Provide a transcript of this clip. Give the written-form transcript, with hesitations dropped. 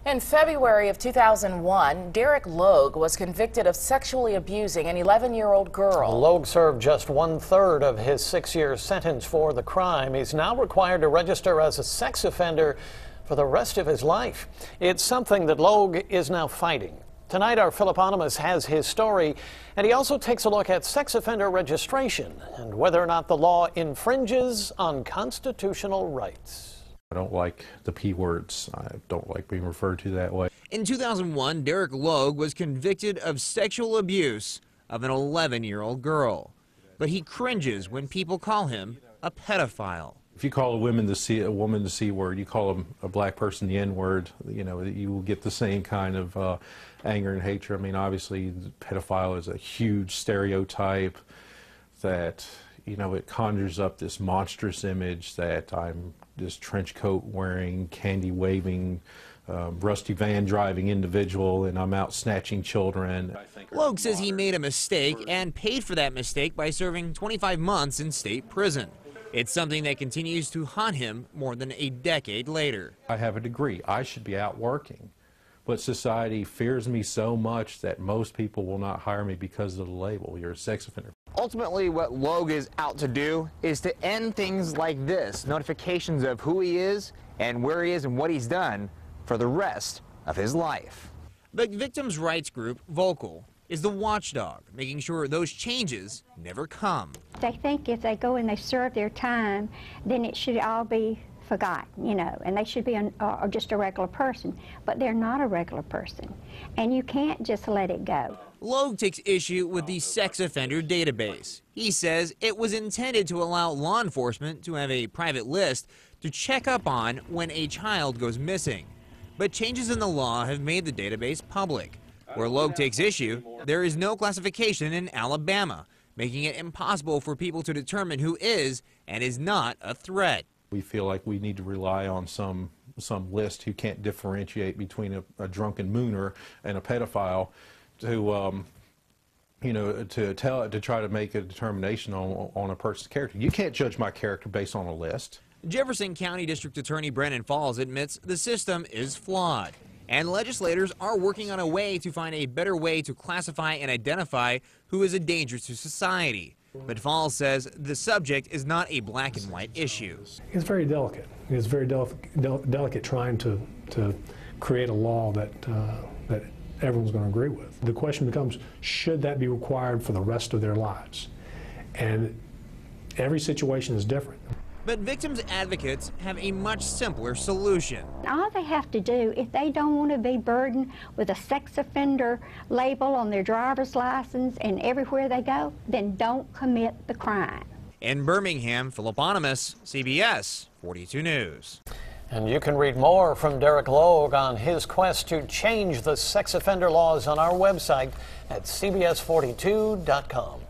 In February of 2001, Derek Logue was convicted of sexually abusing an 11-year-old girl. Logue served just 1/3 of his 6-year sentence for the crime. He's now required to register as a sex offender for the rest of his life. It's something that Logue is now fighting. Tonight, our Phillip Ohnemus has his story, and he also takes a look at sex offender registration and whether or not the law infringes on constitutional rights. I don't like the P words. I don't like being referred to that way. In 2001, Derek Logue was convicted of sexual abuse of an 11-year-old girl. But he cringes when people call him a pedophile. If you call a woman the C word, you call a black person the N word, you know, you will get the same kind of anger and hatred. I mean, obviously, pedophile is a huge stereotype that, you know, it conjures up this monstrous image that I'm this trench coat wearing, candy waving, rusty van driving individual, and I'm out snatching children. Logue says he made a mistake and paid for that mistake by serving 25 months in state prison. It's something that continues to haunt him more than a decade later. I have a degree. I should be out working. But society fears me so much that most people will not hire me because of the label. You're a sex offender. Ultimately, what Logue is out to do is to end things like this, notifications of who he is and where he is and what he's done for the rest of his life. But victims' rights group Vocal is the watchdog, making sure those changes never come. They think if they go and they serve their time, then it should all be forgotten, you know, and they should be just a regular person. But they're not a regular person, and you can't just let it go. Logue takes issue with the sex offender database. He says it was intended to allow law enforcement to have a private list to check up on when a child goes missing. But changes in the law have made the database public. Where Logue takes issue, there is no classification in Alabama, making it impossible for people to determine who is and is not a threat. We feel like we need to rely on some list who can't differentiate between a drunken mooner and a pedophile to you know, to try to make a determination on a person's character. You can't judge my character based on a list. Jefferson County District Attorney Brandon Falls admits the system is flawed, and legislators are working on a way to find a better way to classify and identify who is a danger to society. But Falls says the subject is not a black and white issue. It's very delicate. It's very delicate trying to create a law that everyone's going to agree with. The question becomes, should that be required for the rest of their lives? And every situation is different. But victims advocates have a much simpler solution. All they have to do, if they don't want to be burdened with a sex offender label on their driver's license and everywhere they go, then don't commit the crime. In Birmingham, Phillip Ohnemus, CBS 42 News. And you can read more from Derek Logue on his quest to change the sex offender laws on our website at cbs42.com.